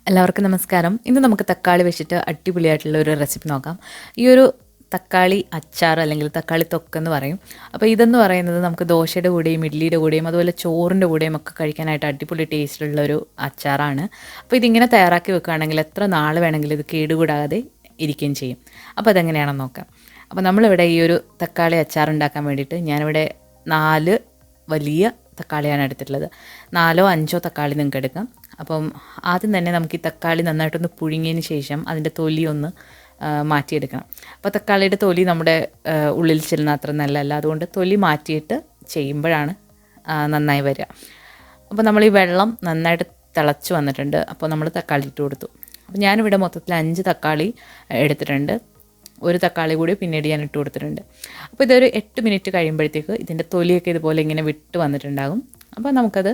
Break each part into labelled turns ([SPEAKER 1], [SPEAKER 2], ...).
[SPEAKER 1] എല്ലാവർക്കും നമസ്കാരം. ഇന്ന് നമുക്ക് തക്കാളി വെച്ചിട്ട് അടിപൊളിയായിട്ടുള്ള ഒരു റെസിപ്പി നോക്കാം. ഈ ഒരു തക്കാളി അച്ചാർ അല്ലെങ്കിൽ തക്കാളി തൊക്കെന്ന് പറയും. അപ്പോൾ ഇതെന്ന് പറയുന്നത് നമുക്ക് ദോശയുടെ കൂടെയും ഇഡ്ലിയുടെ കൂടെയും അതുപോലെ ചോറിൻ്റെ കൂടെയും ഒക്കെ കഴിക്കാനായിട്ട് അടിപൊളി ടേസ്റ്റിലുള്ള ഒരു അച്ചാറാണ്. അപ്പോൾ ഇതിങ്ങനെ തയ്യാറാക്കി വെക്കുകയാണെങ്കിൽ എത്ര നാൾ വേണമെങ്കിലും ഇത് കേടുകൂടാതെ ഇരിക്കുകയും ചെയ്യും. അപ്പോൾ അതെങ്ങനെയാണെന്ന് നോക്കാം. അപ്പോൾ നമ്മളിവിടെ ഈ ഒരു തക്കാളി അച്ചാർ ഉണ്ടാക്കാൻ വേണ്ടിയിട്ട് ഞാനിവിടെ 4 വലിയ തക്കാളിയാണ് എടുത്തിട്ടുള്ളത്. 4 or 5 തക്കാളി നിങ്ങൾക്ക് എടുക്കാം. അപ്പം ആദ്യം തന്നെ നമുക്ക് ഈ തക്കാളി നന്നായിട്ടൊന്ന് പുഴുങ്ങിയതിന് ശേഷം അതിൻ്റെ തൊലി ഒന്ന് മാറ്റിയെടുക്കണം. അപ്പോൾ തക്കാളിയുടെ തൊലി നമ്മുടെ ഉള്ളിൽ ചെല്ലുന്ന അത്ര നല്ലതല്ല. അതുകൊണ്ട് തൊലി മാറ്റിയിട്ട് ചെയ്യുമ്പോഴാണ് നന്നായി വരിക. അപ്പോൾ നമ്മൾ ഈ വെള്ളം നന്നായിട്ട് തിളച്ച് വന്നിട്ടുണ്ട്. അപ്പോൾ നമ്മൾ തക്കാളി ഇട്ട് കൊടുത്തു. അപ്പോൾ ഞാനിവിടെ മൊത്തത്തിൽ 5 തക്കാളി എടുത്തിട്ടുണ്ട്. ഒരു തക്കാളി കൂടി പിന്നീട് ഞാൻ ഇട്ട് കൊടുത്തിട്ടുണ്ട്. അപ്പോൾ ഇതൊരു 8 മിനിറ്റ് കഴിയുമ്പോഴത്തേക്ക് ഇതിൻ്റെ തൊലിയൊക്കെ ഇതുപോലെ ഇങ്ങനെ വിട്ട് വന്നിട്ടുണ്ടാകും. അപ്പോൾ നമുക്കത്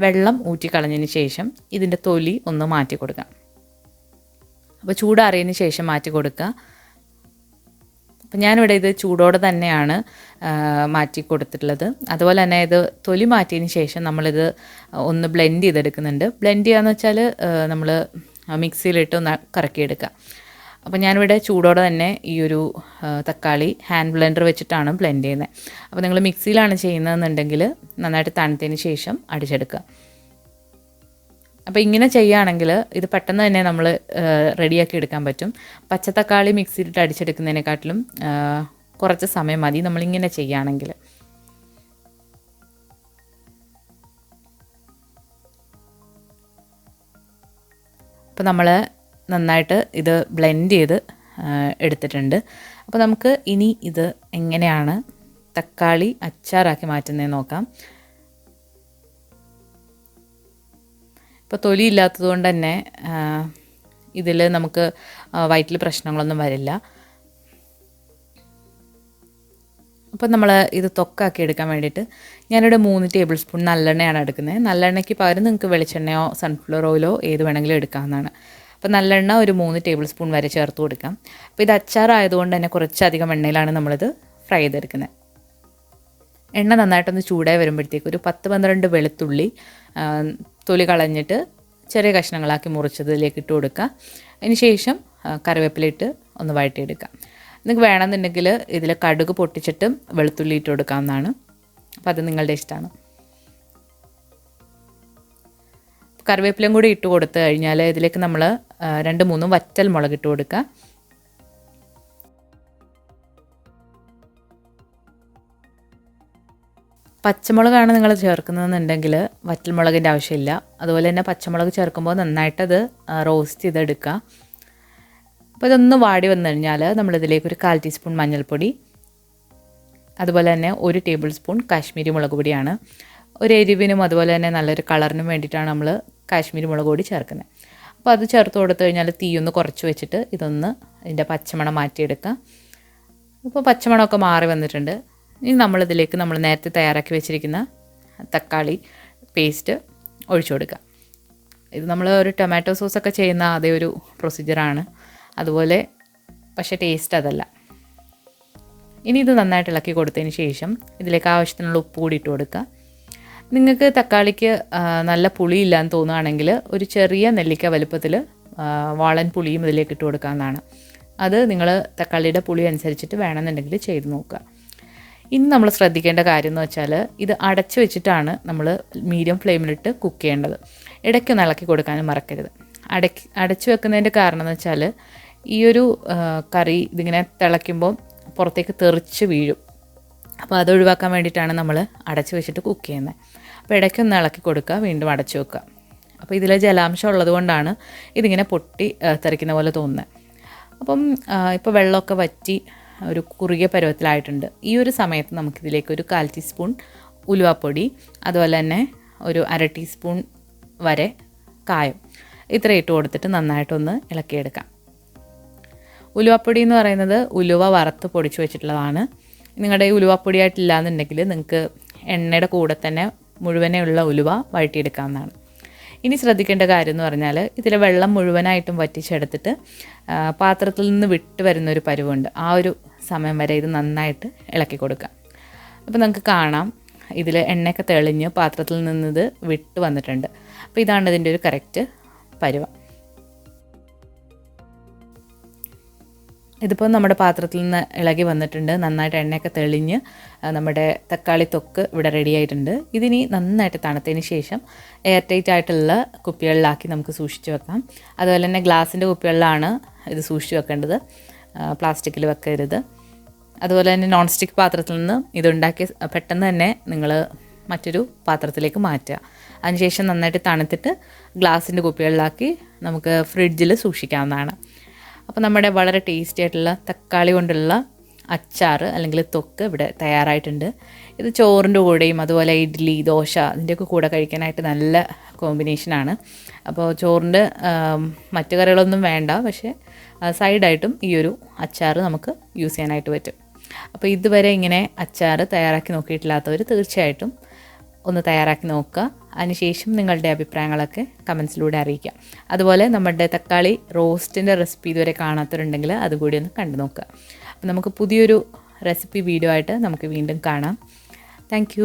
[SPEAKER 1] വെള്ളം ഊറ്റിക്കളഞ്ഞതിന് ശേഷം ഇതിൻ്റെ തൊലി ഒന്ന് മാറ്റി കൊടുക്കാം. അപ്പോൾ ചൂടാറിയതിന് ശേഷം മാറ്റി കൊടുക്കുക. അപ്പോൾ ഞാനിവിടെ ഇത് ചൂടോടെ തന്നെയാണ് മാറ്റി കൊടുത്തിട്ടുള്ളത്. അതുപോലെ തന്നെ ഇത് തൊലി മാറ്റിയതിന് ശേഷം നമ്മളിത് ഒന്ന് ബ്ലെൻഡ് ചെയ്തെടുക്കുന്നുണ്ട്. ബ്ലെൻഡ് ചെയ്യാന്ന് വെച്ചാൽ നമ്മൾ മിക്സിയിലിട്ട് ഒന്ന് കറക്കിയെടുക്കുക. അപ്പോൾ ഞാനിവിടെ ചൂടോടെ തന്നെ ഈ ഒരു തക്കാളി ഹാൻഡ് ബ്ലെൻഡർ വെച്ചിട്ടാണ് ബ്ലെൻഡ് ചെയ്യുന്നത്. അപ്പോൾ നിങ്ങൾ മിക്സിയിലാണ് ചെയ്യുന്നതെന്നുണ്ടെങ്കിൽ നന്നായിട്ട് തണുത്തതിന് ശേഷം അടിച്ചെടുക്കുക. അപ്പോൾ ഇങ്ങനെ ചെയ്യുകയാണെങ്കിൽ ഇത് പെട്ടെന്ന് തന്നെ നമ്മൾ റെഡിയാക്കി എടുക്കാൻ പറ്റും. പച്ചത്തക്കാളി മിക്സിയിലിട്ട് അടിച്ചെടുക്കുന്നതിനെക്കാട്ടിലും കുറച്ച് സമയം മതി നമ്മളിങ്ങനെ ചെയ്യുകയാണെങ്കിൽ. അപ്പോൾ നമ്മൾ നന്നായിട്ട് ഇത് ബ്ലെൻഡ് ചെയ്ത് എടുത്തിട്ടുണ്ട്. അപ്പോൾ നമുക്ക് ഇനി ഇത് എങ്ങനെയാണ് തക്കാളി അച്ചാറാക്കി മാറ്റുന്നതെന്ന് നോക്കാം. ഇപ്പോൾ തൊലി ഇല്ലാത്തതുകൊണ്ട് തന്നെ ഇതിൽ നമുക്ക് വയറ്റിൽ പ്രശ്നങ്ങളൊന്നും വരില്ല. അപ്പോൾ നമ്മൾ ഇത് തൊക്കാക്കി എടുക്കാൻ വേണ്ടിയിട്ട് ഞാനിവിടെ 3 ടേബിൾ സ്പൂൺ നല്ലെണ്ണയാണ് എടുക്കുന്നത്. നല്ലെണ്ണയ്ക്ക് പകരം നിങ്ങൾക്ക് വെളിച്ചെണ്ണയോ സൺഫ്ലവർ ഓയിലോ ഏത് വേണമെങ്കിലും എടുക്കാവുന്നതാണ്. അപ്പോൾ നല്ലെണ്ണ ഒരു 3 ടേബിൾ സ്പൂൺ വരെ ചേർത്ത് കൊടുക്കാം. അപ്പോൾ ഇത് അച്ചാറായതുകൊണ്ട് തന്നെ കുറച്ചധികം എണ്ണയിലാണ് നമ്മളിത് ഫ്രൈ ചെയ്തെടുക്കുന്നത്. എണ്ണ നന്നായിട്ടൊന്ന് ചൂടായി വരുമ്പോഴത്തേക്ക് ഒരു 10-12 വെളുത്തുള്ളി തൊലി കളഞ്ഞിട്ട് ചെറിയ കഷ്ണങ്ങളാക്കി മുറിച്ചതിലേക്ക് ഇട്ട് കൊടുക്കുക. അതിന് ശേഷം കറിവേപ്പിലയിട്ട് ഒന്ന് വഴറ്റിയെടുക്കുക. നിങ്ങൾക്ക് വേണമെന്നുണ്ടെങ്കിൽ ഇതിൽ കടുക് പൊട്ടിച്ചിട്ട് വെളുത്തുള്ളി ഇട്ട് കൊടുക്കാവുന്നതാണ്. അപ്പോൾ അത് നിങ്ങളുടെ ഇഷ്ടമാണ്. കറിവേപ്പിലയും കൂടി ഇട്ട് കൊടുത്തു കഴിഞ്ഞാൽ ഇതിലേക്ക് നമ്മൾ 2-3 വറ്റൽ മുളക് ഇട്ട് കൊടുക്കുക. പച്ചമുളകാണ് നിങ്ങൾ ചേർക്കുന്നതെന്നുണ്ടെങ്കിൽ വറ്റൽമുളകിൻ്റെ ആവശ്യമില്ല. അതുപോലെ തന്നെ പച്ചമുളക് ചേർക്കുമ്പോൾ നന്നായിട്ടത് റോസ്റ്റ് ചെയ്തെടുക്കുക. അപ്പോൾ ഇതൊന്ന് വാടി വന്നു കഴിഞ്ഞാൽ നമ്മളിതിലേക്ക് ഒരു 1/4 ടീസ്പൂൺ മഞ്ഞൾപ്പൊടി, അതുപോലെ തന്നെ 1 ടേബിൾ സ്പൂൺ കാശ്മീരി മുളക് പൊടിയാണ്. ഒരു എരിവിനും അതുപോലെ തന്നെ നല്ലൊരു കളറിനും വേണ്ടിയിട്ടാണ് നമ്മൾ കാശ്മീരി മുളക് പൊടി ചേർക്കുന്നത്. അപ്പോൾ അത് ചേർത്ത് കൊടുത്തു കഴിഞ്ഞാൽ തീയൊന്ന് കുറച്ച് വെച്ചിട്ട് ഇതൊന്ന് ഇതിൻ്റെ പച്ചമണം മാറ്റിയെടുക്കുക. അപ്പോൾ പച്ചമണമൊക്കെ മാറി വന്നിട്ടുണ്ട്. ഇനി നമ്മളിതിലേക്ക് നമ്മൾ നേരത്തെ തയ്യാറാക്കി വെച്ചിരിക്കുന്ന തക്കാളി പേസ്റ്റ് ഒഴിച്ചു കൊടുക്കുക. ഇത് നമ്മൾ ഒരു ടൊമാറ്റോ സോസൊക്കെ ചെയ്യുന്ന അതേ ഒരു പ്രൊസീജിയറാണ്. അതുപോലെ പക്ഷേ ടേസ്റ്റ് അതല്ല. ഇനി ഇത് നന്നായിട്ട് ഇളക്കി കൊടുത്തതിന് ശേഷം ഇതിലേക്ക് ആവശ്യത്തിനുള്ള ഉപ്പ് കൂടി ഇട്ട് കൊടുക്കുക. നിങ്ങൾക്ക് തക്കാളിക്ക് നല്ല പുളിയില്ലാന്ന് തോന്നുകയാണെങ്കിൽ ഒരു ചെറിയ നെല്ലിക്ക വലുപ്പത്തിൽ വാളൻ പുളിയും ഇതിലേക്ക് ഇട്ട് കൊടുക്കാവുന്നതാണ്. അത് നിങ്ങൾ തക്കാളിയുടെ പുളി അനുസരിച്ചിട്ട് വേണമെന്നുണ്ടെങ്കിൽ ചെയ്ത് നോക്കുക. ഇനി നമ്മൾ ശ്രദ്ധിക്കേണ്ട കാര്യം എന്ന് വെച്ചാൽ ഇത് അടച്ച് വെച്ചിട്ടാണ് നമ്മൾ മീഡിയം ഫ്ലെയിമിലിട്ട് കുക്ക് ചെയ്യേണ്ടത്. ഇടയ്ക്കൊന്ന് ഇളക്കി കൊടുക്കാനും മറക്കരുത്. അടച്ച് വെക്കുന്നതിൻ്റെ കാരണം എന്ന് വെച്ചാൽ ഈ ഒരു കറി ഇതിങ്ങനെ തിളയ്ക്കുമ്പോൾ പുറത്തേക്ക് തെറിച്ച് വീഴും. അപ്പോൾ അത് ഒഴിവാക്കാൻ വേണ്ടിയിട്ടാണ് നമ്മൾ അടച്ച് വെച്ചിട്ട് കുക്ക് ചെയ്യുന്നത്. അപ്പോൾ ഇടയ്ക്കൊന്ന് ഇളക്കി കൊടുക്കുക, വീണ്ടും അടച്ച് വെക്കുക. അപ്പോൾ ഇതിലെ ജലാംശം ഉള്ളത് കൊണ്ടാണ് ഇതിങ്ങനെ പൊട്ടി തെറിക്കുന്ന പോലെ തോന്നുന്നത്. അപ്പം ഇപ്പോൾ വെള്ളമൊക്കെ വറ്റി ഒരു കുറുകിയ പരുവത്തിലായിട്ടുണ്ട്. ഈ ഒരു സമയത്ത് നമുക്കിതിലേക്ക് ഒരു 1/4 ടീസ്പൂൺ ഉലുവാപ്പൊടി, അതുപോലെ തന്നെ ഒരു 1/2 ടീസ്പൂൺ വരെ കായം ഇത്ര ഇട്ട് കൊടുത്തിട്ട് നന്നായിട്ടൊന്ന് ഇളക്കിയെടുക്കാം. ഉലുവാപ്പൊടി എന്ന് പറയുന്നത് ഉലുവ വറുത്ത് പൊടിച്ച് വെച്ചിട്ടുള്ളതാണ്. നിങ്ങളുടെ ഈ ഉലുവാപ്പൊടിയായിട്ടില്ല എന്നുണ്ടെങ്കിൽ നിങ്ങൾക്ക് എണ്ണയുടെ കൂടെ തന്നെ മുഴുവനേ ഉള്ള ഉലുവ വഴറ്റിയെടുക്കാവുന്നതാണ്. ഇനി ശ്രദ്ധിക്കേണ്ട കാര്യം എന്ന് പറഞ്ഞാൽ ഇതിലെ വെള്ളം മുഴുവനായിട്ടും വറ്റിച്ചെടുത്തിട്ട് പാത്രത്തിൽ നിന്ന് വിട്ട് വരുന്നൊരു പരുവുണ്ട്. ആ ഒരു സമയം വരെ ഇത് നന്നായിട്ട് ഇളക്കി കൊടുക്കുക. അപ്പോൾ നമുക്ക് കാണാം ഇതിൽ എണ്ണയൊക്കെ തെളിഞ്ഞ് പാത്രത്തിൽ നിന്നത് വിട്ട് വന്നിട്ടുണ്ട്. അപ്പോൾ ഇതാണ് ഇതിൻ്റെ ഒരു കറക്റ്റ് പരുവം. ഇതിപ്പോൾ നമ്മുടെ പാത്രത്തിൽ നിന്ന് ഇളകി വന്നിട്ടുണ്ട്. നന്നായിട്ട് എണ്ണയൊക്കെ തെളിഞ്ഞ് നമ്മുടെ തക്കാളി തൊക്ക് ഇവിടെ റെഡി ആയിട്ടുണ്ട്. ഇതിനി നന്നായിട്ട് തണുത്തതിന് ശേഷം എയർ ടൈറ്റ് ആയിട്ടുള്ള കുപ്പികളിലാക്കി നമുക്ക് സൂക്ഷിച്ച് വെക്കാം. അതുപോലെ തന്നെ ഗ്ലാസിൻ്റെ കുപ്പികളിലാണ് ഇത് സൂക്ഷിച്ച് വെക്കേണ്ടത്, പ്ലാസ്റ്റിക്കിൽ വെക്കരുത്. അതുപോലെ തന്നെ നോൺ സ്റ്റിക്ക് പാത്രത്തിൽ നിന്ന് ഇതുണ്ടാക്കി പെട്ടെന്ന് തന്നെ നിങ്ങൾ മറ്റൊരു പാത്രത്തിലേക്ക് മാറ്റുക. അതിനുശേഷം നന്നായിട്ട് തണുത്തിട്ട് ഗ്ലാസിൻ്റെ കുപ്പികളിലാക്കി നമുക്ക് ഫ്രിഡ്ജിൽ സൂക്ഷിക്കാവുന്നതാണ്. അപ്പോൾ നമ്മുടെ വളരെ ടേസ്റ്റി ആയിട്ടുള്ള തക്കാളി കൊണ്ടുള്ള അച്ചാർ അല്ലെങ്കിൽ തൊക്ക് ഇവിടെ തയ്യാറായിട്ടുണ്ട്. ഇത് ചോറിൻ്റെ കൂടെയും അതുപോലെ ഇഡ്ഡലി, ദോശ ഇതിൻ്റെയൊക്കെ കൂടെ കഴിക്കാനായിട്ട് നല്ല കോമ്പിനേഷനാണ്. അപ്പോൾ ചോറിൻ്റെ മറ്റു കറികളൊന്നും വേണ്ട, പക്ഷേ സൈഡായിട്ടും ഈ ഒരു അച്ചാർ നമുക്ക് യൂസ് ചെയ്യാനായിട്ട് പറ്റും. അപ്പോൾ ഇതുവരെ ഇങ്ങനെ അച്ചാർ തയ്യാറാക്കി നോക്കിയിട്ടില്ലാത്തവർ തീർച്ചയായിട്ടും ഒന്ന് തയ്യാറാക്കി നോക്കുക. അതിനുശേഷം നിങ്ങളുടെ അഭിപ്രായങ്ങളൊക്കെ കമൻസിലൂടെ അറിയിക്കുക. അതുപോലെ നമ്മുടെ തക്കാളി റോസ്റ്റിൻ്റെ റെസിപ്പി ഇതുവരെ കാണാത്തവരുണ്ടെങ്കിൽ അതുകൂടി ഒന്ന് കണ്ടു നോക്കുക. അപ്പോൾ നമുക്ക് പുതിയൊരു റെസിപ്പി വീഡിയോ ആയിട്ട് നമുക്ക് വീണ്ടും കാണാം. താങ്ക്